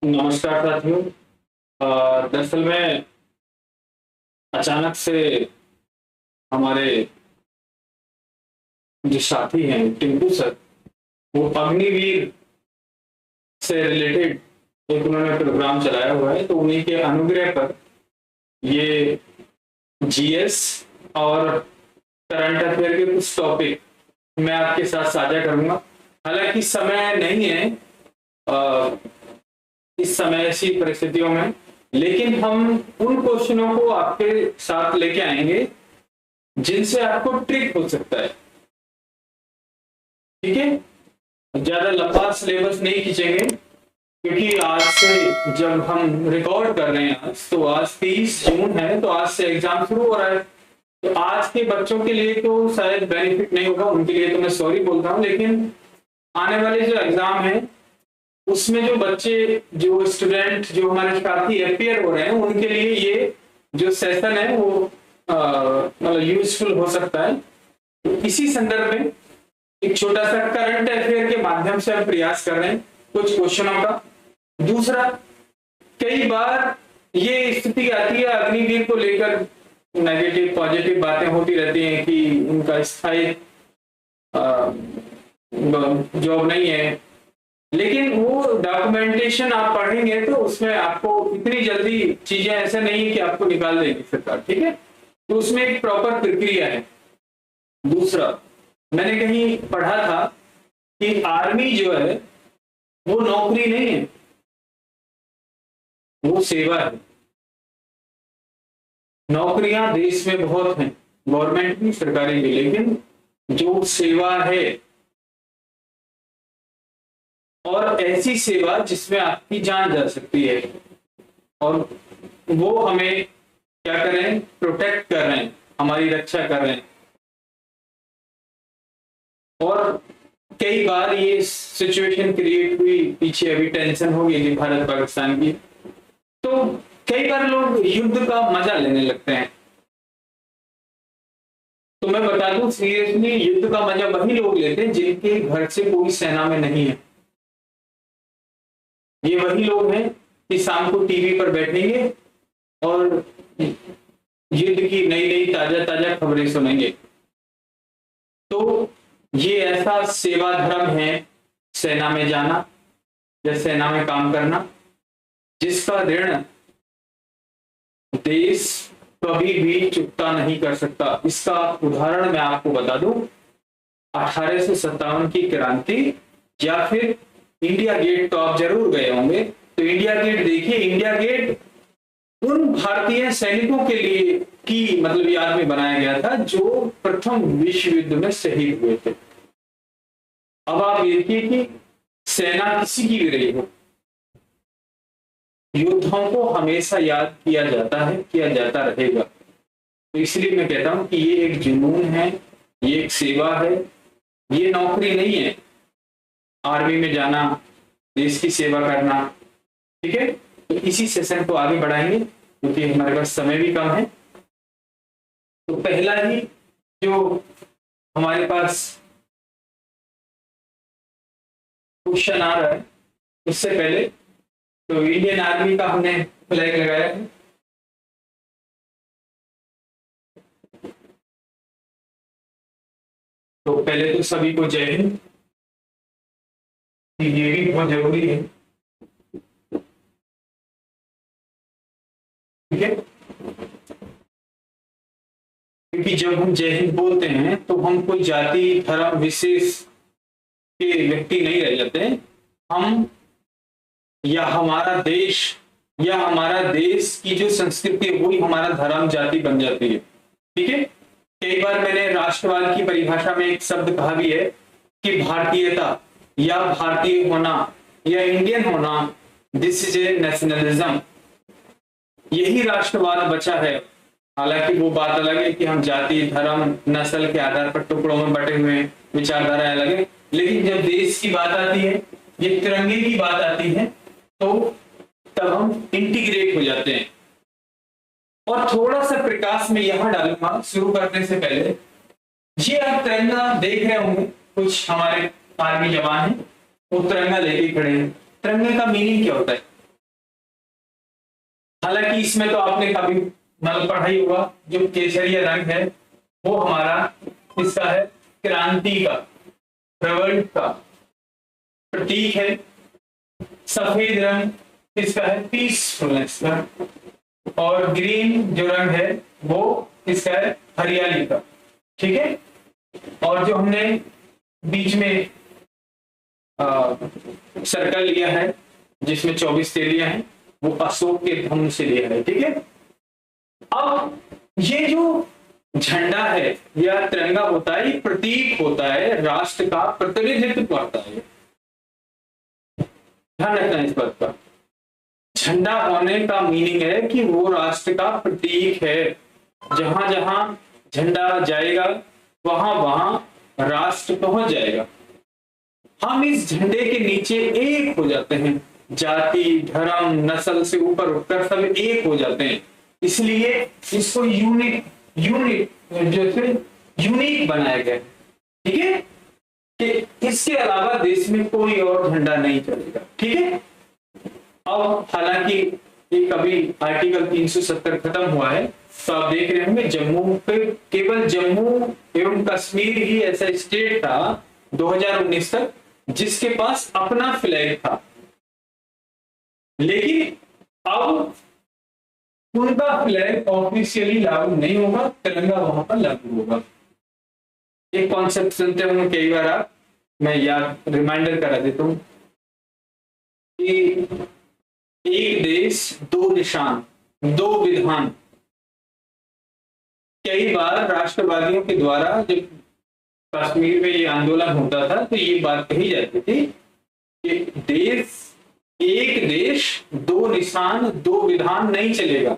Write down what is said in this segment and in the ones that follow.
नमस्कार साथियों। दरअसल में अचानक से हमारे जो साथी हैं टिंकू सर, वो अग्निवीर से रिलेटेड एक उन्होंने प्रोग्राम चलाया हुआ है, तो उन्हीं के अनुग्रह पर ये जीएस और करंट अफेयर के कुछ टॉपिक मैं आपके साथ साझा करूंगा। हालांकि समय नहीं है इस समय ऐसी परिस्थितियों में, लेकिन हम उन क्वेश्चनों को आपके साथ लेके आएंगे जिनसे आपको ट्रिक हो सकता है। ठीक है, ज्यादा लंबा सिलेबस नहीं खींचेंगे क्योंकि आज से जब हम रिकॉर्ड कर रहे हैं तो आज 30 जून है, तो आज से एग्जाम शुरू हो रहा है। तो आज के बच्चों के लिए तो शायद बेनिफिट नहीं होगा, उनके लिए तो मैं सॉरी बोलता हूँ, लेकिन आने वाले जो एग्जाम है उसमें जो बच्चे, जो स्टूडेंट, जो हमारे साथी अपियर हो रहे हैं, उनके लिए ये जो सेशन है वो मतलब यूजफुल हो सकता है। तो इसी संदर्भ में एक छोटा सा करंट अफेयर के माध्यम से हम प्रयास कर रहे हैं कुछ क्वेश्चनों का। दूसरा, कई बार ये स्थिति आती है अग्निवीर को लेकर नेगेटिव पॉजिटिव बातें होती रहती हैं कि उनका स्थायी जॉब नहीं है, लेकिन वो डॉक्यूमेंटेशन आप पढ़ेंगे तो उसमें आपको इतनी जल्दी चीजें ऐसा नहीं है कि आपको निकाल देगी सरकार। ठीक है, तो उसमें एक प्रॉपर प्रक्रिया है। दूसरा, मैंने कहीं पढ़ा था कि आर्मी जो है वो नौकरी नहीं है, वो सेवा है। नौकरियां देश में बहुत हैं, गवर्नमेंट की, सरकारी की, लेकिन जो सेवा है और ऐसी सेवा जिसमें आपकी जान जा सकती है, और वो हमें क्या कर रहे हैं, प्रोटेक्ट कर रहे हैं, हमारी रक्षा कर रहे हैं। और कई बार ये सिचुएशन क्रिएट हुई, पीछे अभी टेंशन हो गई थी भारत पाकिस्तान की, तो कई बार लोग युद्ध का मजा लेने लगते हैं। तो मैं बता दूं सीरियसली, युद्ध का मजा वही लोग लेते हैं जिनके घर से कोई सेना में नहीं है। ये वही लोग हैं कि शाम को टीवी पर बैठेंगे और युद्ध की नई नई ताजा ताजा खबरें सुनेंगे। तो ये ऐसा सेवा धर्म है सेना में जाना या सेना में काम करना, जिसका ऋण देश कभी भी चुकता नहीं कर सकता। इसका उदाहरण मैं आपको बता दूं, 1857 की क्रांति, या फिर इंडिया गेट तो आप जरूर गए होंगे, तो इंडिया गेट देखिए। इंडिया गेट उन भारतीय सैनिकों के लिए की मतलब याद में बनाया गया था जो प्रथम विश्व युद्ध में शहीद हुए थे। अब आप देखिए कि सेना किसी की भी रही हो, योद्धाओं को हमेशा याद किया जाता है, किया जाता रहेगा। तो इसलिए मैं कहता हूं कि ये एक जुनून है, ये एक सेवा है, ये नौकरी नहीं है आर्मी में जाना, देश की सेवा करना। ठीक है, तो इसी सेशन को आगे बढ़ाएंगे क्योंकि हमारे पास समय भी कम है। तो पहला ही जो हमारे पास क्वेश्चन आ रहा है, उससे पहले तो इंडियन आर्मी का हमने फ्लैग लगाया है। तो पहले तो सभी को जय हिंद, ये भी बहुत जरूरी है। ठीक है, क्योंकि जब हम जय हिंद बोलते हैं तो हम कोई जाति धर्म विशेष के व्यक्ति नहीं रह जाते हैं, हम या हमारा देश या हमारा देश की जो संस्कृति है वही हमारा धर्म जाति बन जाती है। ठीक है, कई बार मैंने राष्ट्रवाद की परिभाषा में एक शब्द कहा भी है कि भारतीयता या भारतीय होना या इंडियन होना, दिस इज ए नेशनलिज्म, यही राष्ट्रवाद बचा है। हालांकि वो बात अलग है कि हम जाति धर्म नस्ल के आधार पर टुकड़ों में बटे हुए हैं, विचारधारा अलग है, लेकिन जब देश की बात आती है, ये तिरंगे की बात आती है, तो तब हम इंटीग्रेट हो जाते हैं। और थोड़ा सा प्रकाश में यहां डालूंगा शुरू करने से पहले, ये आप तिरंगा देख रहे होंगे, कुछ हमारे आर्मी जवान हैं वो तिरंगा लेके खड़े हैं। तिरंगे का मीनिंग क्या होता है? हालांकि इसमें तो आपने कभी मतलब पढ़ाई होगा, जो केसरिया रंग है वो हमारा हिस्सा है क्रांति का, रिवोल्ट का प्रतीक है। सफेद रंग इसका है पीसफुलनेस का, और ग्रीन जो रंग है वो इसका है हरियाली का। ठीक है, और जो हमने बीच में सर्कल लिया है जिसमें 24 तेलियां हैं वो अशोक के धनुष से लिया है। ठीक है, अब ये जो झंडा है या तिरंगा होता है, ये प्रतीक होता है, राष्ट्र का प्रतिनिधित्व करता है। ध्यान रखना इस बात का, झंडा होने का मीनिंग है कि वो राष्ट्र का प्रतीक है। जहां जहां झंडा जाएगा वहां वहां राष्ट्र पहुंच जाएगा। हम इस झंडे के नीचे एक हो जाते हैं, जाति धर्म नस्ल से ऊपर उठकर सब एक हो जाते हैं, इसलिए इसको यूनिक जैसे यूनिक बनाया गया। ठीक है, कि इसके अलावा देश में कोई और झंडा नहीं चलेगा। ठीक है, अब हालांकि ये कभी आर्टिकल 370 खत्म हुआ है, तो आप देख रहे होंगे जम्मू पे केवल जम्मू एवं कश्मीर ही ऐसा स्टेट था 2019 तक जिसके पास अपना फ्लैग था, लेकिन अब उनका फ्लैग ऑफिशियली लागू नहीं होगा, तिरंगा वहां पर लागू होगा। एक कॉन्सेप्ट सुनते होंगे कई बार आप, मैं याद रिमाइंडर करा देता हूं कि एक देश दो निशान दो विधान। कई बार राष्ट्रवादियों के द्वारा जब कश्मीर में ये आंदोलन होता था तो ये बात कही जाती थी कि एक देश दो निशान दो विधान नहीं चलेगा,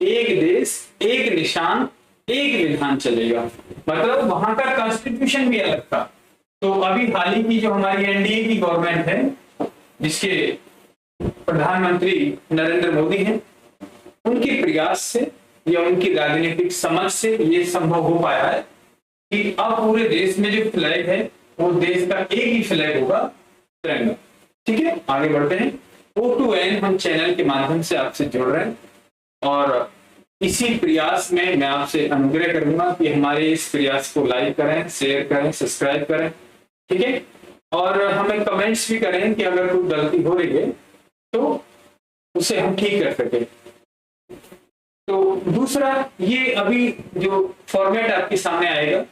एक देश एक निशान एक विधान चलेगा। मतलब वहां का कॉन्स्टिट्यूशन भी अलग था। तो अभी हाल ही की जो हमारी एनडीए की गवर्नमेंट है जिसके प्रधानमंत्री नरेंद्र मोदी हैं, उनके प्रयास से या उनकी राजनीतिक समझ से ये संभव हो पाया है कि अब पूरे देश में जो फ्लैग है वो देश का एक ही फ्लैग होगा, तिरंगा। ठीक है, आगे बढ़ते हैं। O2N हम चैनल के माध्यम से आपसे जुड़ रहे हैं और इसी प्रयास में मैं आपसे अनुग्रह करूंगा कि हमारे इस प्रयास को लाइक करें, शेयर करें, सब्सक्राइब करें। ठीक है, और हमें कमेंट्स भी करें कि अगर कोई गलती हो रही है तो उसे हम ठीक कर सके। तो दूसरा, ये अभी जो फॉर्मेट आपके सामने आएगा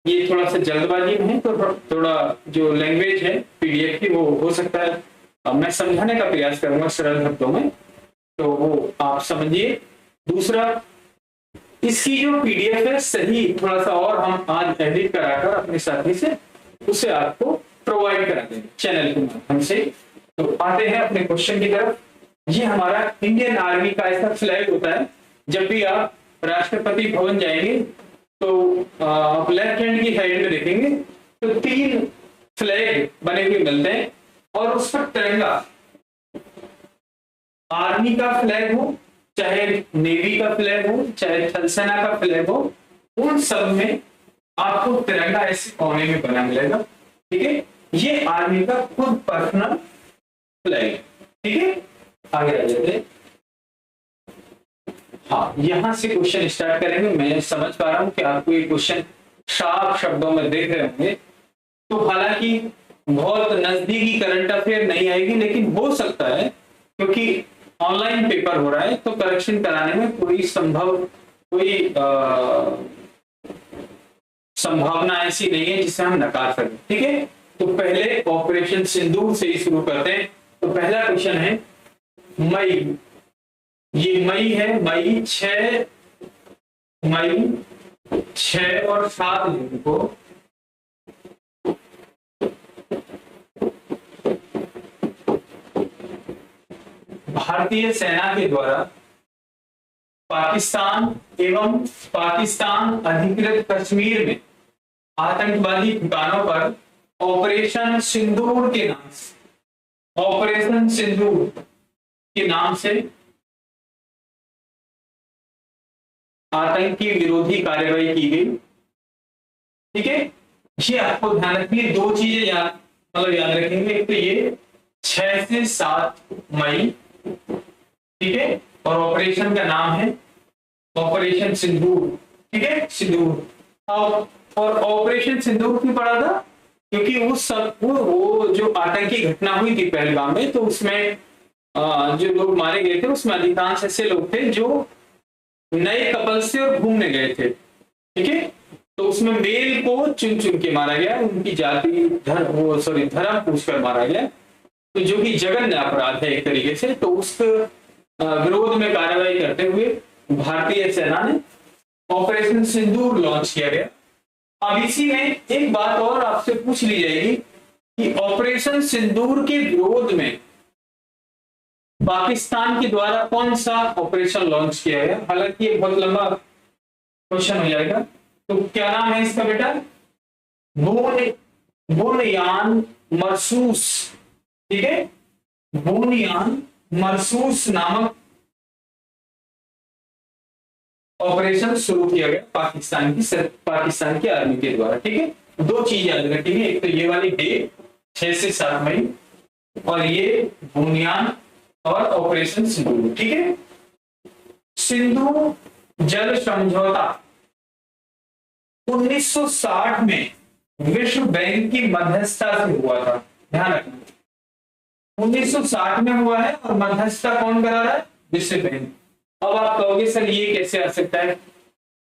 ये थोड़ा सा जल्दबाजी में है, तो थोड़ा जो लैंग्वेज है पीडीएफ की वो हो सकता है मैं समझाने का प्रयास करूंगा सरल शब्दों में, तो वो आप समझिए। दूसरा, इसकी जो पीडीएफ है सही थोड़ा सा और हम आज एडिट कराकर अपने साथी से उसे आपको प्रोवाइड करा देंगे चैनल के माध्यम से। तो आते हैं अपने क्वेश्चन की तरफ। ये हमारा इंडियन आर्मी का ऐसा फ्लैग होता है, जब भी आप राष्ट्रपति भवन जाएंगे तो आप लेफ्ट हैंड की साइड में देखेंगे तो 3 फ्लैग बने हुए मिलते हैं और उस पर तिरंगा, आर्मी का फ्लैग हो चाहे नेवी का फ्लैग हो चाहे थल सेना का फ्लैग हो, उन सब में आपको तिरंगा ऐसे कोने में बना मिलेगा। ठीक है, ये आर्मी का खुद पर्सनल फ्लैग। ठीक है, आगे आ जाते हैं। हाँ, यहां से क्वेश्चन स्टार्ट करेंगे। मैं समझ पा रहा हूं कि आपको ये क्वेश्चन साफ शब्दों में देख रहे होंगे, तो हालांकि बहुत नजदीकी करंट अफेयर नहीं आएगी, लेकिन हो सकता है क्योंकि ऑनलाइन पेपर हो रहा है तो करेक्शन कराने में कोई संभावना ऐसी नहीं है जिसे हम नकार सकें। ठीक है, तो पहले ऑपरेशन सिंदूर से ही शुरू करते हैं। तो पहला क्वेश्चन है मई, ये मई है, मई 6 और 7 जून को भारतीय सेना के द्वारा पाकिस्तान एवं पाकिस्तान अधिकृत कश्मीर में आतंकवादी ठिकानों पर ऑपरेशन सिंदूर के नाम से, ऑपरेशन सिंदूर के नाम से आतंकी विरोधी कार्रवाई की गई। ठीक है, ये आपको ध्यान रखिए, 2 चीजें याद रखेंगे। एक तो ये 6 से 7 मई, ठीक है, और ऑपरेशन का नाम है ऑपरेशन सिंदूर। ठीक है, सिंदूर। और ऑपरेशन सिंदूर क्यों पड़ा था? क्योंकि उस सब वो जो आतंकी घटना हुई थी पहलगाम में, तो उसमें जो लोग मारे गए थे उसमें अधिकांश ऐसे लोग थे जो नए कपल से और घूमने गए थे। ठीक है, तो उसमें मेल को चुन चुन के मारा गया, उनकी जाति धर्म पूछकर मारा गया, तो जो कि जघन्य अपराध है एक तरीके से। तो उस विरोध में कार्रवाई करते हुए भारतीय सेना ने ऑपरेशन सिंदूर लॉन्च किया गया। अब इसी में एक बात और आपसे पूछ ली जाएगी कि ऑपरेशन सिंदूर के विरोध में पाकिस्तान के द्वारा कौन सा ऑपरेशन लॉन्च किया गया? हालांकि ये बहुत लंबा क्वेश्चन हो जाएगा। तो क्या नाम है इसका बेटा? बुनयान मरसूस। ठीक है, बुनयान मरसूस नामक ऑपरेशन शुरू किया गया पाकिस्तान की आर्मी के द्वारा। ठीक है, दो चीज याद रखेंगे, एक तो ये वाली डेट 6 से 7 मई और ये बुनियान और ऑपरेशन सिंदूर। ठीक है, सिंधु जल समझौता 1960 में विश्व बैंक की मध्यस्थता से हुआ था, ध्यान रखना। 1960 में हुआ है और मध्यस्थता कौन करा रहा है? विश्व बैंक। अब आप कहोगे सर ये कैसे आ सकता है?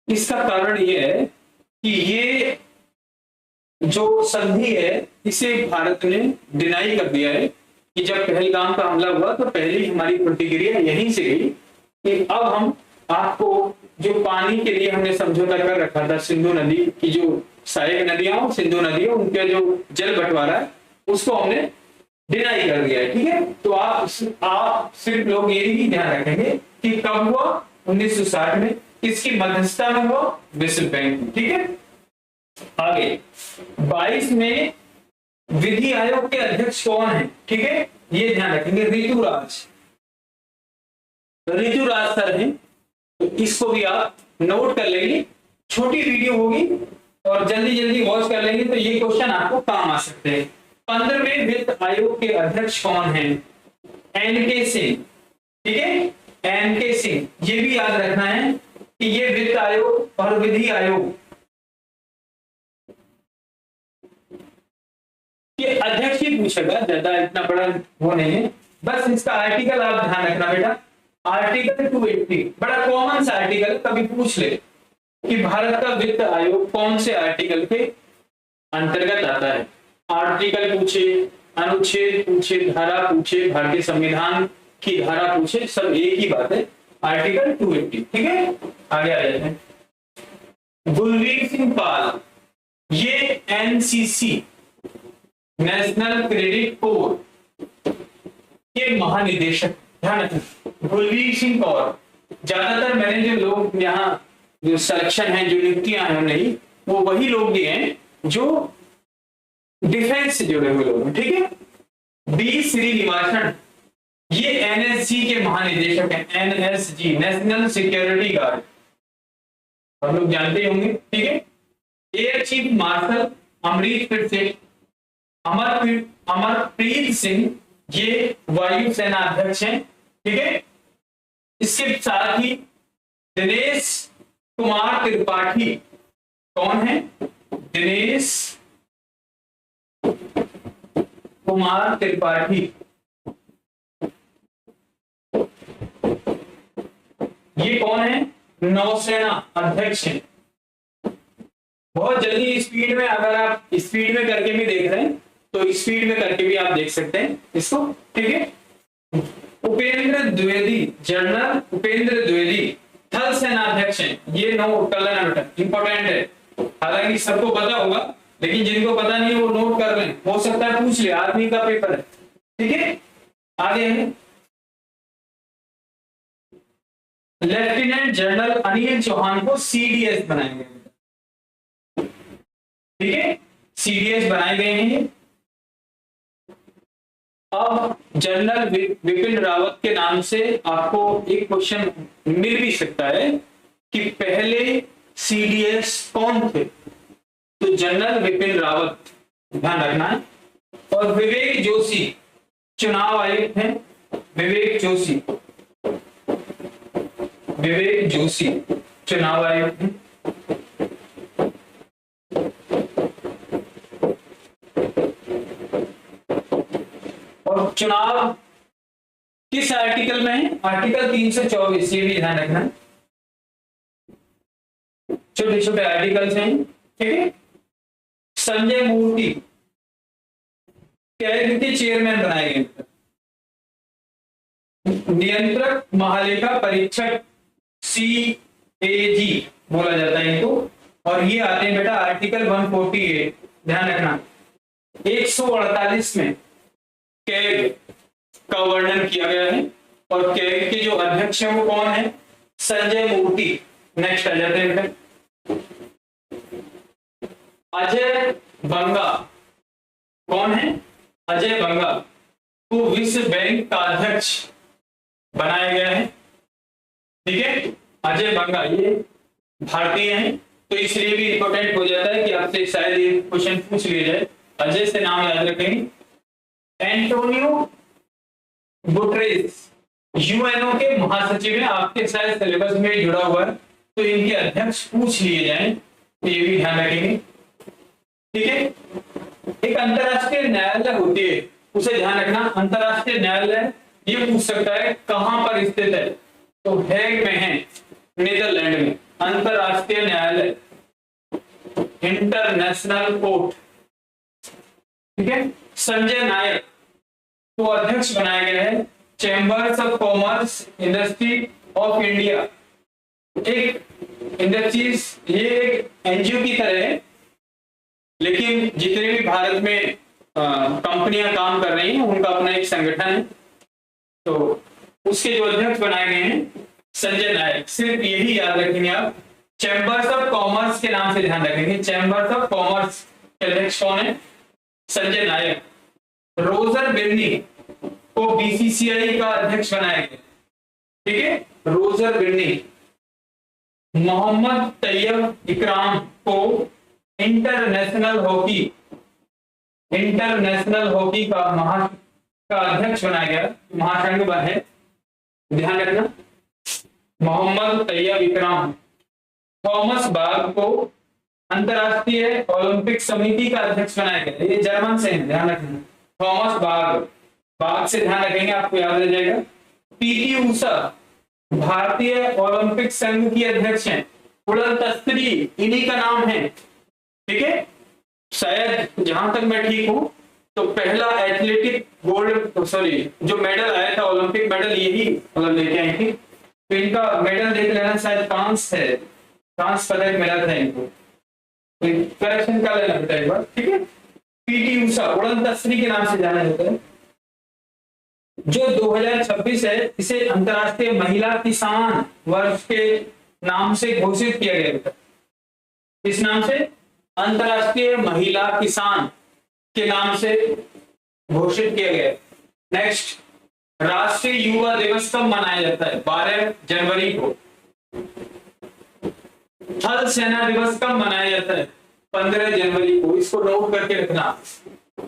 इसका कारण ये है कि ये जो संधि है इसे भारत ने डिनाई कर दिया है कि जब पहलगाम का हमला हुआ तो पहली हमारी प्रतिक्रिया यहीं से गई कि अब हम आपको जो पानी के लिए हमने समझौता कर रखा था, सिंधु नदी की जो सहायक नदियां सिंधु नदियां उनके जो जल बंटवारा है उसको हमने डिनाई कर दिया है। ठीक है, तो आप सिर्फ लोग ये भी ध्यान रखेंगे कि कब हुआ? 1960 में। किसकी मध्यस्थता में हुआ? विश्व बैंक। ठीक है, आगे 22 में विधि आयोग के अध्यक्ष कौन है? ठीक है, ये ध्यान रखेंगे, ऋतुराज सर हैं। तो इसको भी आप नोट कर लेंगे, छोटी वीडियो होगी और जल्दी जल्दी वॉच कर लेंगे तो ये क्वेश्चन आपको काम आ सकते हैं। 15वें वित्त आयोग के अध्यक्ष कौन है? एन.के. सिंह। ठीक है, एन.के. सिंह। ये भी याद रखना है कि ये वित्त आयोग और विधि आयोग ये अध्यक्ष ही पूछेगा, ज्यादा इतना बड़ा वो नहीं है। बस इसका आर्टिकल आप ध्यान रखना बेटा, आर्टिकल 280 बड़ा कॉमन सा आर्टिकल, कभी पूछ ले कि भारत का वित्त आयोग कौन से आर्टिकल के अंतर्गत आता है। आर्टिकल पूछे, अनुच्छेद पूछे, धारा पूछे, भारतीय संविधान की धारा पूछे, सब एक ही बात है, आर्टिकल 280। ठीक है, आगे आ जाते हैं। गुलवीर सिंह पाल, ये एनसीसी नेशनल क्रेडिट कोर के महानिदेशक, ध्यान रखना। गुलवीर सिंह कौर, ज्यादातर मैंने जो लोग यहाँ जो सिलेक्शन है, जो नियुक्तियां हैं, नहीं वो वही लोग दिए हैं जो डिफेंस से जुड़े हुए लोग हैं। ठीक है, बी श्रीनिवासन, ये एनएसजी के महानिदेशक हैं। एनएसजी नेशनल सिक्योरिटी गार्ड, आप लोग जानते होंगे। ठीक है, air chief marshal Amrit Singh, Amarpreet Singh, ये वायुसेना अध्यक्ष हैं। ठीक है, इसके साथ ही दिनेश कुमार त्रिपाठी, कौन है? दिनेश कुमार त्रिपाठी, ये कौन है? नौसेना अध्यक्ष हैं। बहुत जल्दी स्पीड में, अगर आप स्पीड में करके भी देख रहे हैं तो स्पीड में करके भी आप देख सकते हैं इसको। ठीक है, उपेंद्र द्विवेदी, जनरल उपेंद्र द्विवेदी थल सेना अध्यक्ष हैं। ये नोट कर लेना बेटा, इंपॉर्टेंट है। हालांकि सबको पता होगा लेकिन जिनको पता नहीं है वो नोट कर लें, हो सकता है पूछ ले, आर्मी का पेपर है। ठीक है, आगे है लेफ्टिनेंट जनरल अनिल चौहान को सीडीएस बनाए गए। ठीक है, सीडीएस बनाए गए हैं। अब जनरल विपिन रावत के नाम से आपको एक क्वेश्चन मिल भी सकता है कि पहले सीडीएस कौन थे? तो जनरल विपिन रावत, ध्यान रखना है। और विवेक जोशी चुनाव आयुक्त हैं। विवेक जोशी विवेक जोशी चुनाव आयोग हैं। और चुनाव किस आर्टिकल में है? आर्टिकल 324, ये भी ध्यान रखना। छोटे छोटे आर्टिकल्स हैं, ठीक है। संजय मूर्ति कैग के चेयरमैन बनाए गए, नियंत्रक महालेखा परीक्षक CAG बोला जाता है इनको। और ये आते हैं बेटा आर्टिकल 148, ध्यान रखना। 148 में कैग का वर्णन किया गया है और कैग के जो अध्यक्ष हैं वो कौन है? संजय मूर्ति। नेक्स्ट आ जाते हैं बेटा अजय बंगा। कौन है? अजय बंगा को विश्व बैंक का अध्यक्ष बनाया गया है, ठीक है। अजय बंगा ये भारतीय हैं, तो इसलिए भी इंपॉर्टेंट हो जाता है कि आपसे शायद ये क्वेश्चन पूछ लिया जाए। अजय से नाम याद रखेंगे। एंटोनियो गुटेरेस यूएनओ के महासचिव हैं, आपके शायद सिलेबस में जुड़ा हुआ है, तो इनके अध्यक्ष पूछ लिए जाएं, तो ये भी ध्यान रखेंगे, ठीक है। एक अंतरराष्ट्रीय न्यायालय होती है, उसे ध्यान रखना। अंतरराष्ट्रीय न्यायालय ये पूछ सकता है कहां पर स्थित है, तो हेग में है, नीदरलैंड में। अंतरराष्ट्रीय न्यायालय इंटरनेशनल कोर्ट, ठीक है। संजय नायक को अध्यक्ष बनाया गया है chambers of commerce industry of India. एक इंडस्ट्रीज ये एक एनजीओ की तरह है, लेकिन जितने भी भारत में कंपनियां काम कर रही हैं उनका अपना एक संगठन है, तो उसके जो अध्यक्ष बनाए गए हैं संजय नायक। सिर्फ यही याद रखेंगे आप, चैम्बर्स ऑफ कॉमर्स के नाम से ध्यान रखेंगे। चैम्बर्स ऑफ कॉमर्स के अध्यक्ष कौन है? संजय नायक। रोजर बिर्नी को बीसीसीआई का अध्यक्ष बनाया गया, ठीक है। रोजर बिर्नी। मोहम्मद तैयब इकराम को इंटरनेशनल हॉकी का अध्यक्ष बनाया गया, महासंघ है, ध्यान रखना। मोहम्मद तैयब इकराम। थॉमस बाग को अंतरराष्ट्रीय ओलंपिक समिति का अध्यक्ष बनाया गया, ये जर्मन से है, ध्यान रखना। थॉमस बाग से ध्यान रखेंगे, आपको याद रह जाएगा। पीटी उषा भारतीय ओलंपिक संघ की अध्यक्ष हैं। उड़न तस्करी इन्हीं का नाम है, ठीक है। शायद जहां तक मैं ठीक हूं तो पहला एथलेटिक जो मेडल आया था, ओलंपिक मेडल, यही मतलब लेके आई थी। तो इनका मेडल देख लेना, शायद कांस्य पदक मिला था इनको, करेक्शन कर लेना बेटा एक बार, ठीक है। पीटी उषा उड़न तस्करी के नाम से जाना जाता है। जो 2026 है इसे अंतरराष्ट्रीय महिला किसान वर्ष के नाम से घोषित किया गया था। इस नाम से अंतरराष्ट्रीय महिला किसान के नाम से घोषित किया गया। नेक्स्ट, राष्ट्रीय युवा दिवस कब मनाया जाता है? 12 जनवरी को। थल सेना दिवस कब मनाया जाता है? 15 जनवरी को। इसको नोट करके रखना,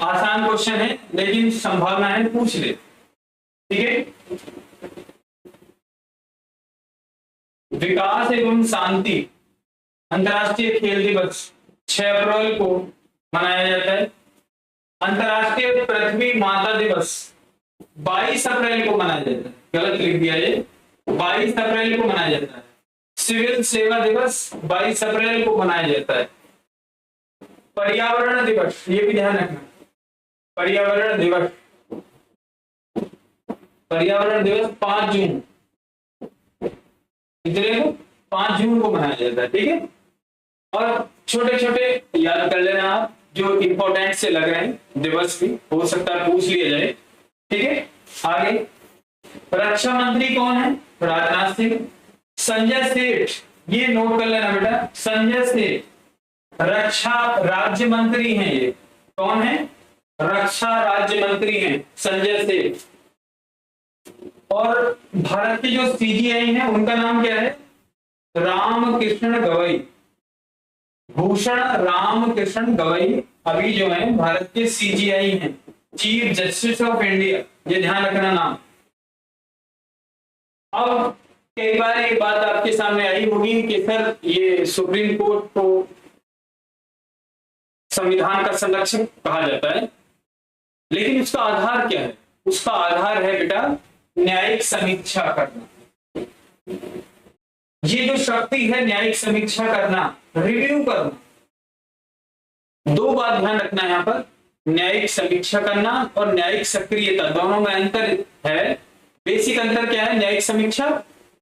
आसान क्वेश्चन है लेकिन संभावना है पूछ ले, ठीक है। विकास एवं शांति अंतरराष्ट्रीय खेल दिवस 6 अप्रैल को मनाया जाता है। अंतरराष्ट्रीय पृथ्वी माता दिवस 22 अप्रैल को मनाया जाता है, गलत लिख दिया ये, 22 अप्रैल को मनाया जाता है। सिविल सेवा दिवस 22 अप्रैल को मनाया जाता है। पर्यावरण दिवस, ये भी ध्यान रखना, पर्यावरण दिवस 5 जून, इतने को 5 जून को मनाया जाता है, ठीक है। और छोटे छोटे याद कर लेना आप, जो इंपॉर्टेंट से लग रहे हैं दिवस भी, हो सकता है पूछ लिया जाए, ठीक है। आगे, रक्षा मंत्री कौन है? राजनाथ सिंह। संजय सेठ, ये नोट कर लेना बेटा, संजय सेठ रक्षा राज्य मंत्री हैं। ये कौन है? रक्षा राज्य मंत्री हैं संजय सेठ। और भारत के जो सीजीआई हैं उनका नाम क्या है? रामकृष्ण गवई, भूषण रामकृष्ण गवई अभी जो है भारत के सीजीआई हैं, चीफ जस्टिस ऑफ इंडिया, ये ध्यान रखना नाम। अब कई बार ये बात आपके सामने आई होगी कि सर ये सुप्रीम कोर्ट को संविधान का संरक्षक कहा जाता है, लेकिन उसका आधार क्या है? उसका आधार है बेटा न्यायिक समीक्षा करना। ये जो शक्ति है न्यायिक समीक्षा करना, रिव्यू करना, दो बात ध्यान रखना है यहां पर, न्यायिक समीक्षा करना और न्यायिक सक्रियता, दोनों में अंतर है। बेसिक अंतर क्या है? न्यायिक समीक्षा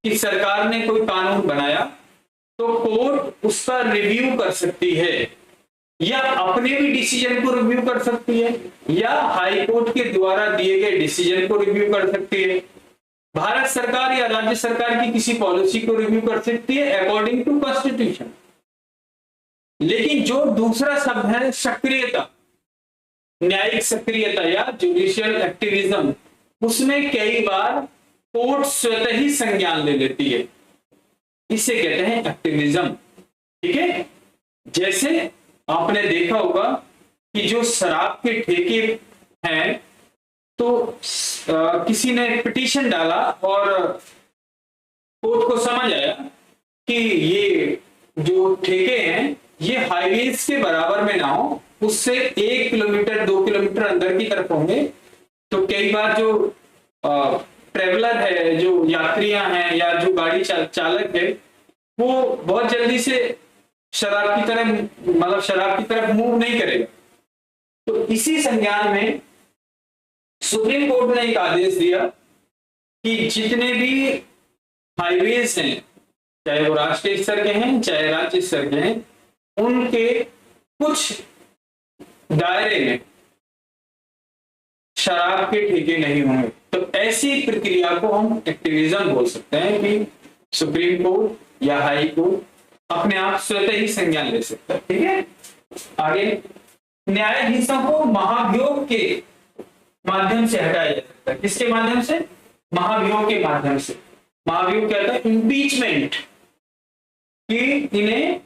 कि सरकार ने कोई कानून बनाया तो कोर्ट उसका रिव्यू कर सकती है, या अपने भी डिसीजन को रिव्यू कर सकती है, या हाई कोर्ट के द्वारा दिए गए डिसीजन को रिव्यू कर सकती है। भारत सरकार या राज्य सरकार की किसी पॉलिसी को रिव्यू कर सकती है अकॉर्डिंग टू कॉन्स्टिट्यूशन। लेकिन जो दूसरा शब्द है सक्रियता, न्यायिक सक्रियता या जुडिशियल एक्टिविज्म, उसमें कई बार कोर्ट स्वतः ही संज्ञान ले लेती है। इसे कहते हैं एक्टिविज्म। ठीक है, जैसे आपने देखा होगा कि जो शराब के ठेके हैं, तो किसी ने पिटीशन डाला और कोर्ट को समझ आया कि ये जो ठेके हैं ये हाईवेज के बराबर में ना हो, उससे 1 किलोमीटर 2 किलोमीटर अंदर की तरफ होंगे। तो कई बार जो ट्रेवलर है, जो यात्रियां हैं या जो गाड़ी चालक है, वो बहुत जल्दी से शराब की तरफ मूव नहीं करेगा। तो इसी संज्ञान में सुप्रीम कोर्ट ने एक आदेश दिया कि जितने भी हाईवेज हैं, चाहे वो राष्ट्रीय स्तर के हैं चाहे राज्य स्तर के हैं, उनके कुछ दायरे में शराब के ठेके नहीं होंगे। तो ऐसी प्रक्रिया को हम एक्टिविज्म बोल सकते हैं कि सुप्रीम कोर्ट या हाई कोर्ट अपने आप स्वतः ही संज्ञान ले सकता है। ठीक है, आगे न्यायाधीशों को महाभियोग के माध्यम से हटाया जा सकता है। किसके माध्यम से? महाभियोग के माध्यम से। महाभियोग क्या होता है? इम्पीचमेंट, कि इन्हें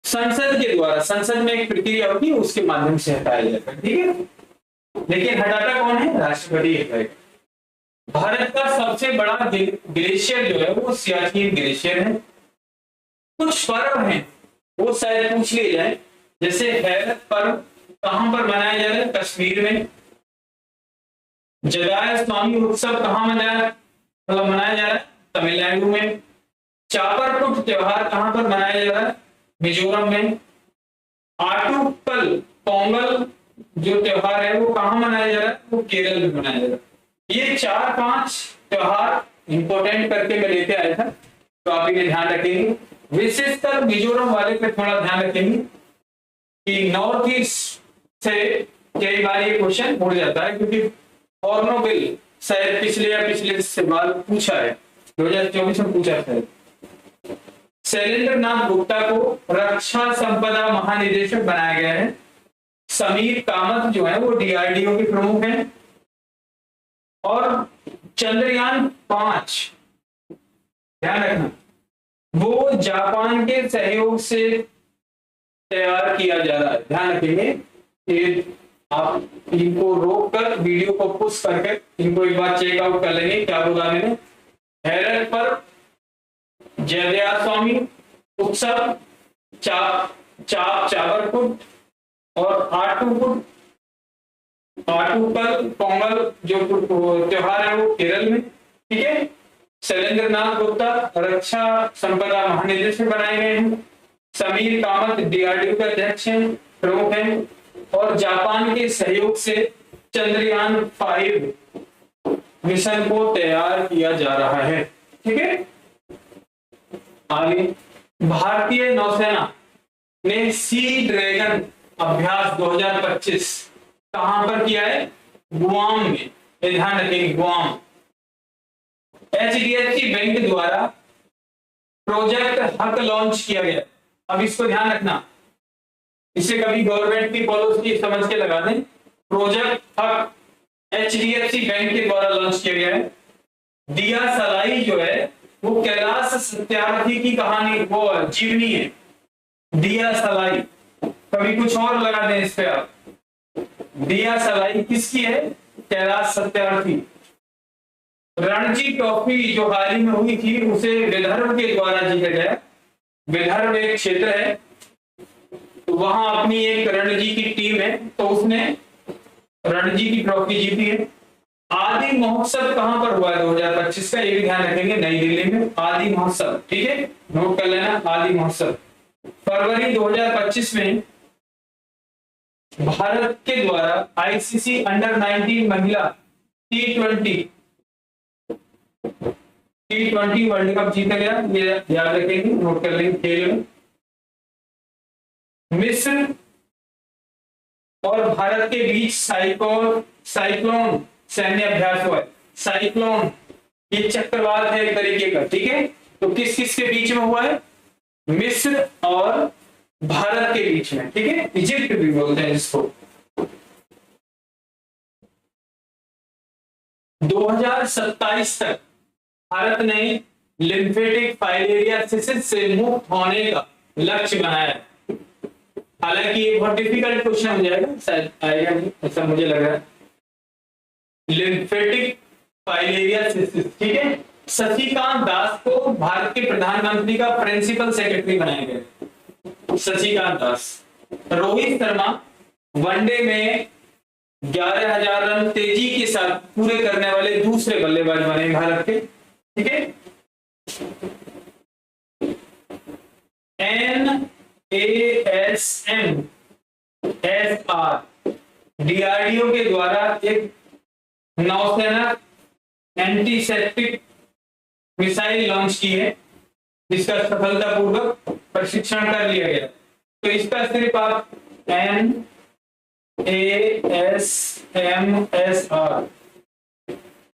संसद के द्वारा, संसद में एक प्रक्रिया होगी उसके माध्यम से हटाया जाता है। ठीक है, लेकिन हटाता कौन है? राष्ट्रपति हटाएगा। भारत का सबसे बड़ा ग्लेशियर जो है वो सियाचिन ग्लेशियर है। कुछ पर्व हैं वो शायद पूछ लिए जाए, जैसे हैरत पर्व कहां पर मनाया जा रहा है? कश्मीर में। जदाय स्वामी उत्सव कहां मनाया जा रहा है? तमिलनाडु में। चापरकुट त्योहार कहां पर मनाया जा रहा है? मिजोरम में। आटुकल पोंगल जो त्योहार है वो कहां मनाया जा रहा है? वो केरल में मनाया जा रहा है। ये 4-5 त्योहार इंपोर्टेंट करके मैं लेके आया था, तो आप इन्हें ध्यान रखेंगे। विशेषकर मिजोरम वाले पे थोड़ा ध्यान रखेंगे कि नॉर्थ ईस्ट से कई बार ये क्वेश्चन उड़ जाता है, क्योंकि हॉर्नबिल शायद पिछले से बार पूछा है, 2024 में पूछा था। शैलेंद्र नाथ गुप्ता को रक्षा संपदा महानिदेशक बनाया गया है। समीर कामत जो है वो डीआरडीओ के प्रमुख हैं। और चंद्रयान 5 ध्यान रखना, वो जापान के सहयोग से तैयार किया जा रहा है। ध्यान रखेंगे कि आप इनको रोक कर वीडियो को पुश करके इनको एक बार चेकआउट कर लेंगे क्या बोला मैंने। हैरत पर जयदयाल स्वामी उत्सव, चापरकुट और आटुकल पोंगल जो त्योहार है वो केरल में। ठीक है, शैलेंद्र नाथ गुप्ता रक्षा संपदा महानिदेशक बनाए गए हैं। समीर कामत डीआरडीओ के अध्यक्ष हैं, प्रमुख हैं। और जापान के सहयोग से चंद्रयान 5 मिशन को तैयार किया जा रहा है। ठीक है, आगे भारतीय नौसेना ने सी ड्रैगन अभ्यास 2025 कहां पर किया है? गुआम में। ध्यान रखेंगे, गुआम। एचडीएफसी बैंक द्वारा प्रोजेक्ट हक लॉन्च किया गया। अब इसको ध्यान रखना, इसे कभी गवर्नमेंट की पॉलिसी समझ के लगा दें। प्रोजेक्ट हक एचडीएफसी बैंक के द्वारा लॉन्च किया गया है। दिया सलाई जो है वो कैलाश सत्यार्थी की कहानी, वो जीवनी है। दिया सलाई, कभी कुछ और लगा दें इस पे आप। दिया सलाई किसकी है? कैलाश सत्यार्थी। रणजी ट्रॉफी जो हाल ही में हुई थी उसे विदर्भ के द्वारा जीता गया। विदर्भ एक क्षेत्र है, तो वहां अपनी एक रणजी की टीम है, तो उसने रणजी की ट्रॉफी जीती है। आदि महोत्सव कहां पर हुआ है 2025 का, ये भी ध्यान रखेंगे, नई दिल्ली में आदि महोत्सव। ठीक है, नोट कर लेना, आदि महोत्सव फरवरी 2025 में भारत के द्वारा आईसीसी अंडर 19 महिला T20 वर्ल्ड कप जीता गया, ये याद रखेंगे, नोट कर लेंगे। खेल में मिस्र और भारत के बीच साइक्लोन सैन्य अभ्यास हुआ है। साइक्लोन ये चक्रवात है एक तरीके का, ठीक है। तो किस किस के बीच में हुआ है? मिस्र और भारत के बीच में, ठीक है। इजिप्ट भी बोलते हैं इसको। 2027 तक भारत ने लिम्फेटिक फाइलेरियासिस से मुक्त होने का लक्ष्य बनाया है। हालांकि ये बहुत डिफिकल्ट क्वेश्चन हो जाएगा, शायद आएगा नहीं, ऐसा मुझे लग रहा है। लिम्फेटिक फाइलेरियासिस, ठीक है। शशिकांत दास को भारत के प्रधानमंत्री का प्रिंसिपल सेक्रेटरी बनाया गया, शशिकांत दास। रोहित शर्मा वनडे में 11,000 रन तेजी के साथ पूरे करने वाले दूसरे बल्लेबाज बने भारत के, ठीक है। NASMSR DRDO के द्वारा एक नौसेना एंटीसेप्टिक मिसाइल लॉन्च की है, जिसका सफलतापूर्वक प्रशिक्षण कर लिया गया। तो इसका सिर्फ आप NASMSR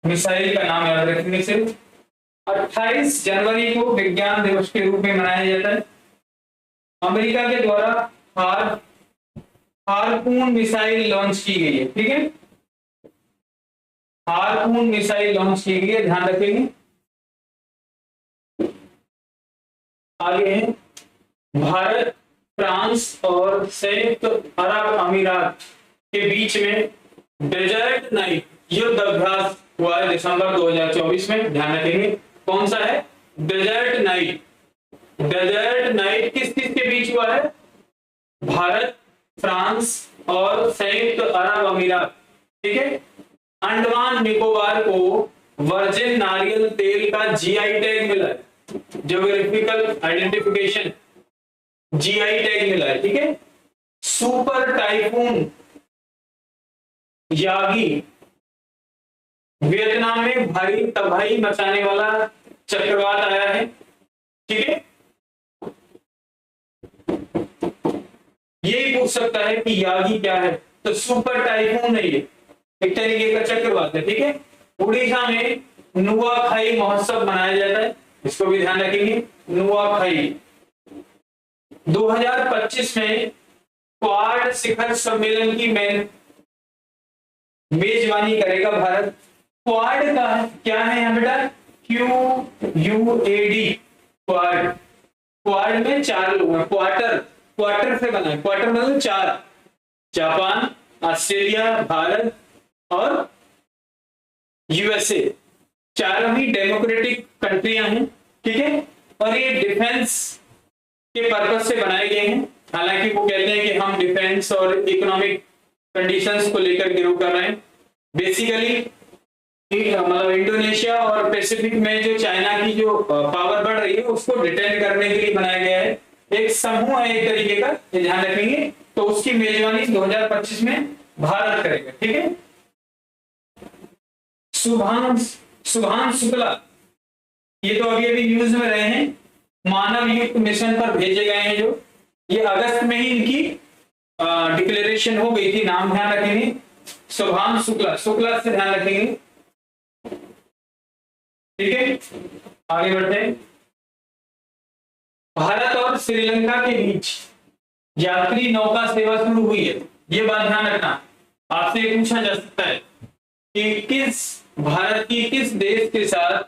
मिसाइल का नाम याद रखेंगे। सिर्फ 28 जनवरी को विज्ञान दिवस के रूप में मनाया जाता है। अमेरिका के द्वारा हारपून मिसाइल लॉन्च की गई है, ठीक है। हारपून मिसाइल लॉन्च की गई है, ध्यान रखेंगे। आगे है भारत, फ्रांस और संयुक्त अरब अमीरात के बीच में डेजर्ट नाइट युद्ध अभ्यास हुआ है दिसंबर 2024 में, ध्यान रखेंगे। कौन सा है? Desert Knight. डेजर्ट नाइट किस किस के बीच हुआ है? भारत, फ्रांस और संयुक्त अरब अमीरात, ठीक है। अंडमान निकोबार को वर्जिन नारियल तेल का जीआई टैग मिला है, ज्योग्राफिकल आइडेंटिफिकेशन, जीआई टैग मिला है, ठीक है। सुपर टाइफून यागी वियतनाम में भारी तबाही मचाने वाला चक्रवात आया है, ठीक है। यही पूछ सकता है कि यागी क्या है, तो सुपर टाइफून है, ये एक तरीके का चक्रवात है, ठीक है। उड़ीसा में नुआखाई महोत्सव मनाया जाता है, इसको भी ध्यान रखेंगे, नुआखाई। 2025 में क्वाड शिखर सम्मेलन की मेजबानी करेगा भारत। क्वाड का क्या है यहाँ बेटा? QUAD, quad. क्वाड में 4 लोग हैं, क्वार्टर से बना है, क्वार्टर मतलब 4। जापान, ऑस्ट्रेलिया, भारत और यूएसए, चारों ही डेमोक्रेटिक कंट्रियां हैं, ठीक है। और ये डिफेंस के पर्पज से बनाए गए हैं। हालांकि वो कहते हैं कि हम डिफेंस और इकोनॉमिक कंडीशंस को लेकर ग्रो कर रहे हैं। बेसिकली मतलब इंडोनेशिया और पैसिफिक में जो चाइना की जो पावर बढ़ रही है उसको डिटेंड करने के लिए बनाया गया है। एक समूह है एक तरीके का, ये ध्यान रखेंगे। तो उसकी मेजबानी 2025 में भारत करेगा, ठीक है। शुभांशु शुक्ला, ये तो अभी अभी न्यूज में रहे हैं, मानव युक्त मिशन पर भेजे गए हैं। जो ये अगस्त में ही इनकी डिक्लेरेशन हो गई थी, नाम ध्यान रखेंगे, शुभांशु शुक्ला से ध्यान रखेंगे, ठीक है। आगे बढ़ते हैं। भारत और श्रीलंका के बीच यात्री नौका सेवा शुरू हुई है, ये बात ध्यान रखना। आपसे पूछा जा सकता है कि भारत की किस देश के साथ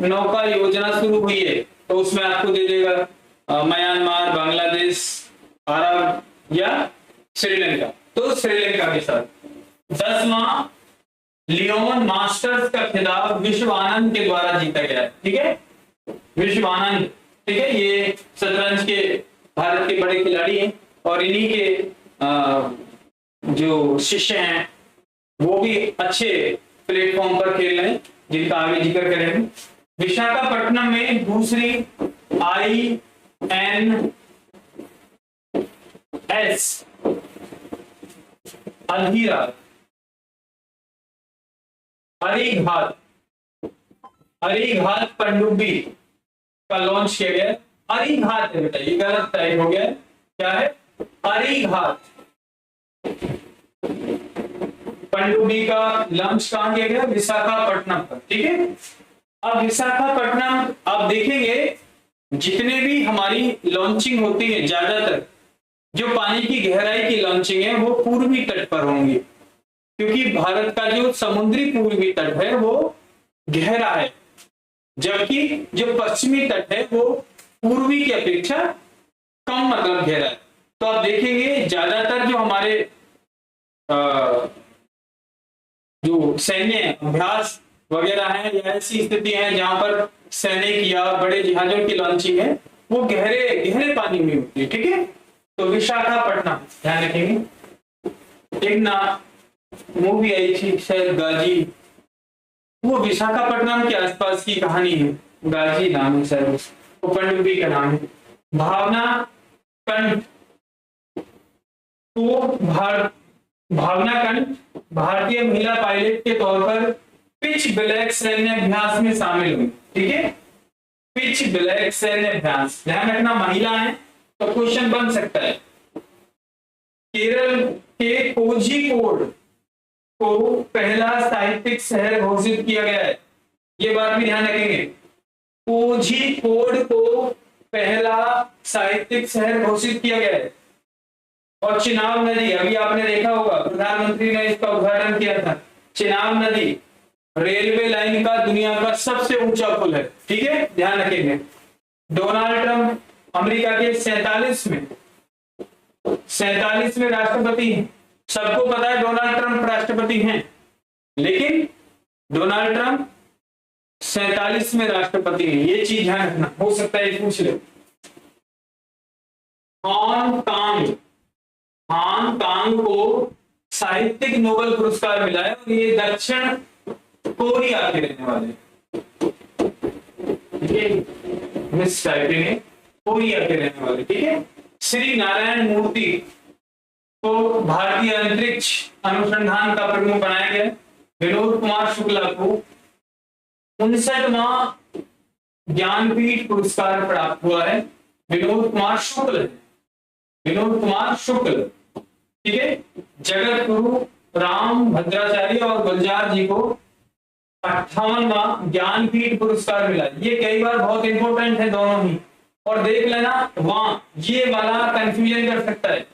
नौका योजना शुरू हुई है, तो उसमें आपको दे देगा म्यांमार, बांग्लादेश, अरब या श्रीलंका। तो श्रीलंका के साथ 10वां लियोन मास्टर्स का खिताब विश्व आनंद के द्वारा जीता गया है। ठीक है, विश्व आनंद, ठीक है, ये शतरंज के भारत के बड़े खिलाड़ी हैं और इन्हीं के जो शिष्य हैं वो भी अच्छे प्लेटफॉर्म पर खेल रहे हैं, जिनका आगे जिक्र करेंगे। विशाखापट्टनम में दूसरी INS अरिघात पनडुब्बी का लॉन्च किया गया। अरिघात है बेटा, ये गलत टाइप हो गया। क्या है? अरिघात पनडुब्बी का लॉन्च कहां किया गया? विशाखापट्टनम पर। ठीक है, अब विशाखापट्टनम आप देखेंगे जितने भी हमारी लॉन्चिंग होती है, ज्यादातर जो पानी की गहराई की लॉन्चिंग है वो पूर्वी तट पर होंगी, क्योंकि भारत का जो समुद्री पूर्वी तट है वो गहरा है, जबकि जो पश्चिमी तट है वो पूर्वी की अपेक्षा कम मतलब गहरा है। तो आप देखेंगे ज्यादातर जो हमारे जो सैन्य अभ्यास वगैरह है या ऐसी स्थिति है जहां पर सैनिक या बड़े जहाजों की लॉन्चिंग है वो गहरे पानी में होती है। ठीक है, तो विशाखापट्टनम ध्यान रखेंगे। एक ना मूवी आई थी शायद गाजी, वो विशाखापट्टनम के आसपास की कहानी है, गाजी नाम है शायद, वो पनडुब्बी का नाम है। भावना कंठ तो भावना कंठ भारतीय महिला पायलट के तौर पर पिच ब्लैक सैन्य अभ्यास में शामिल हुई। ठीक है, पिच ब्लैक सैन्य अभ्यास, ध्यान रखना महिला है तो क्वेश्चन बन सकता है। केरल के कोझिकोड को पहला साहित्यिक शहर घोषित किया गया है, ये बात भी ध्यान रखेंगे। कोझिकोड को पहला साहित्यिक शहर घोषित किया गया है। और चिनाब नदी, अभी आपने देखा होगा प्रधानमंत्री ने इसका उद्घाटन किया था। चिनाब नदी रेलवे लाइन का दुनिया का सबसे ऊंचा पुल है। ठीक है, ध्यान रखेंगे। डोनाल्ड ट्रंप अमेरिका के 47वें राष्ट्रपति हैं। सबको पता है डोनाल्ड ट्रंप राष्ट्रपति हैं, लेकिन डोनाल्ड ट्रंप 47वें राष्ट्रपति हैं, ये चीज ध्यान रखना। हो सकता है पूछ ले। हांगकांग को साहित्यिक नोबेल पुरस्कार मिला है और ये दक्षिण कोरिया के रहने वाले, मिस टाइपिंग है, कोरिया के रहने वाले। ठीक है, श्री नारायण मूर्ति को भारतीय अंतरिक्ष अनुसंधान का प्रमुख बनाया गया। विनोद कुमार शुक्ला को 59वां ज्ञानपीठ पुरस्कार प्राप्त हुआ है। विनोद कुमार शुक्ल। ठीक है, जगत गुरु राम भद्राचार्य और गुलजार जी को 58वां ज्ञानपीठ पुरस्कार मिला। ये कई बार बहुत इंपॉर्टेंट है दोनों ही, और देख लेना वहां ये वाला कंफ्यूजन कर सकता है।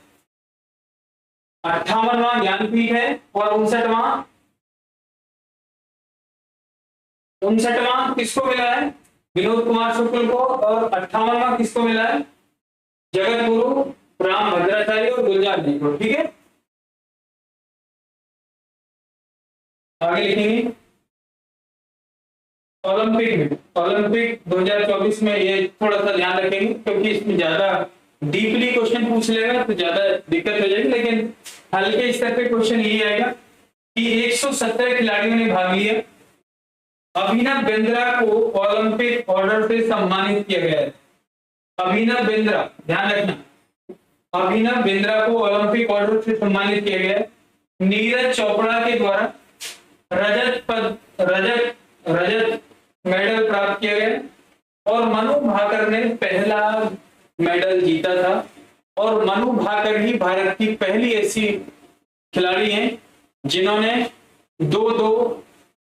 58वां ज्ञानपीठ है और 59वां किसको मिला है? विनोद कुमार शुक्ल को। और 58वां किसको मिला है? जगत गुरु राम भद्राचार्य और गुलजार जी को। ठीक है, आगे लिखेंगे। ओलंपिक 2024 में ये थोड़ा सा ध्यान रखेंगे, क्योंकि इसमें ज्यादा डीपली क्वेश्चन पूछ लेगा तो ज्यादा दिक्कत हो जाएगी, लेकिन हल्के स्तर पे क्वेश्चन यही आएगा कि 117 खिलाड़ियों ने भाग लिया। अभिनव बिंद्रा को ओलंपिक ऑर्डर से सम्मानित किया गया है। अभिनव बिंद्रा, ध्यान रखना, अभिनव बिंद्रा को ओलंपिक ऑर्डर से सम्मानित किया गया है। नीरज चोपड़ा के द्वारा रजत मेडल प्राप्त किया गया और मनु भाकर ने पहला मेडल जीता था। और मनु भाकर ही भारत की पहली ऐसी खिलाड़ी हैं जिन्होंने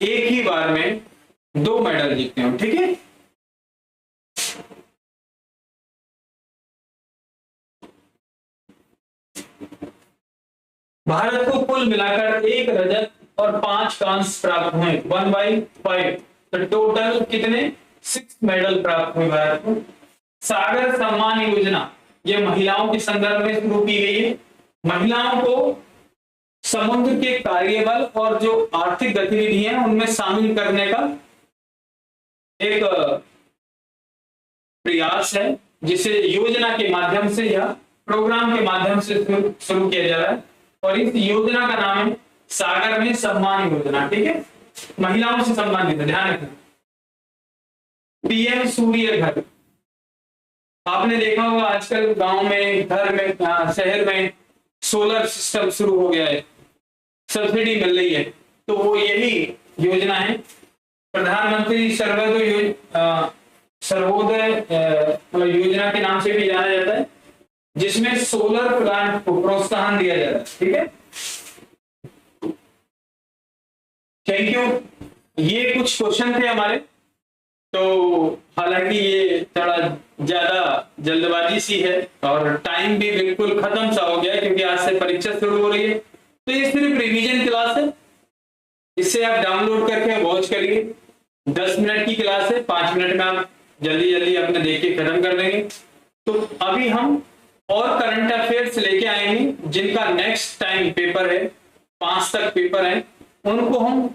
एक ही बार में 2 मेडल जीते हो। ठीक है, भारत को कुल मिलाकर 1 रजत और 5 कांस्य प्राप्त हुए, 1/5। तो टोटल कितने? 6 मेडल प्राप्त हुए भारत को। सागर सम्मान योजना ये महिलाओं के संदर्भ में शुरू की गई है। महिलाओं को समुद्र के कार्यबल और जो आर्थिक गतिविधि है उनमें शामिल करने का एक प्रयास है, जिसे योजना के माध्यम से या प्रोग्राम के माध्यम से शुरू किया जा रहा है। और इस योजना का नाम है सागर में सम्मान योजना। ठीक है, महिलाओं से संबंधित है, ध्यान रखना। पीएम सूर्य घर, आपने देखा होगा आजकल गांव में, घर में, शहर में सोलर सिस्टम शुरू हो गया है, सब्सिडी मिल रही है। तो वो यही योजना है, प्रधानमंत्री सर्वोदय योजना के नाम से भी जाना जाता है, जिसमें सोलर प्लांट को प्रोत्साहन दिया जाता है। ठीक है, थैंक यू। ये कुछ क्वेश्चन थे हमारे, तो हालांकि ये थोड़ा ज्यादा जल्दबाजी सी है और टाइम भी बिल्कुल खत्म सा हो गया है, क्योंकि आज से परीक्षा शुरू हो रही है। तो ये सिर्फ रिवीजन क्लास है, इससे आप डाउनलोड करके वॉच करिए। 10 मिनट की क्लास है, 5 मिनट में आप जल्दी जल्दी अपने देख के खत्म कर देंगे। तो अभी हम और करंट अफेयर्स लेके आएंगे, जिनका नेक्स्ट टाइम पेपर है, 5 तक पेपर है, उनको हम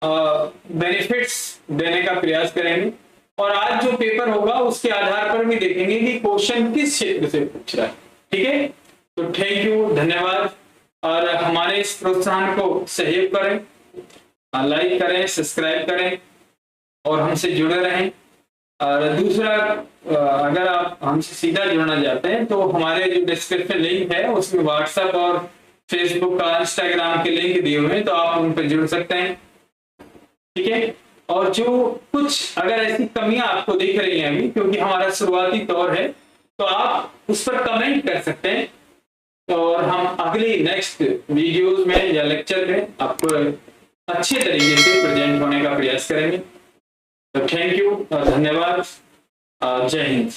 बेनिफिट्स देने का प्रयास करेंगे। और आज जो पेपर होगा उसके आधार पर भी देखेंगे कि क्वेश्चन किस क्षेत्र से पूछ रहा है। ठीक है, तो थैंक यू, धन्यवाद। और हमारे इस प्रोत्साहन को सहयोग करें, लाइक करें, सब्सक्राइब करें और हमसे जुड़े रहें। और दूसरा, अगर आप हमसे सीधा जुड़ना चाहते हैं तो हमारे जो डिस्क्रिप्शन लिंक है उसमें व्हाट्सएप और फेसबुक का, इंस्टाग्राम के लिंक दिए हुए हैं, तो आप उन पर जुड़ सकते हैं। ठीक है, और जो कुछ अगर ऐसी कमियां आपको दिख रही हैं अभी, क्योंकि हमारा शुरुआती दौर है, तो आप उस पर कमेंट कर सकते हैं और हम अगली नेक्स्ट वीडियोस में या लेक्चर में आपको अच्छे तरीके से प्रेजेंट होने का प्रयास करेंगे। तो थैंक यू, धन्यवाद, जय हिंद।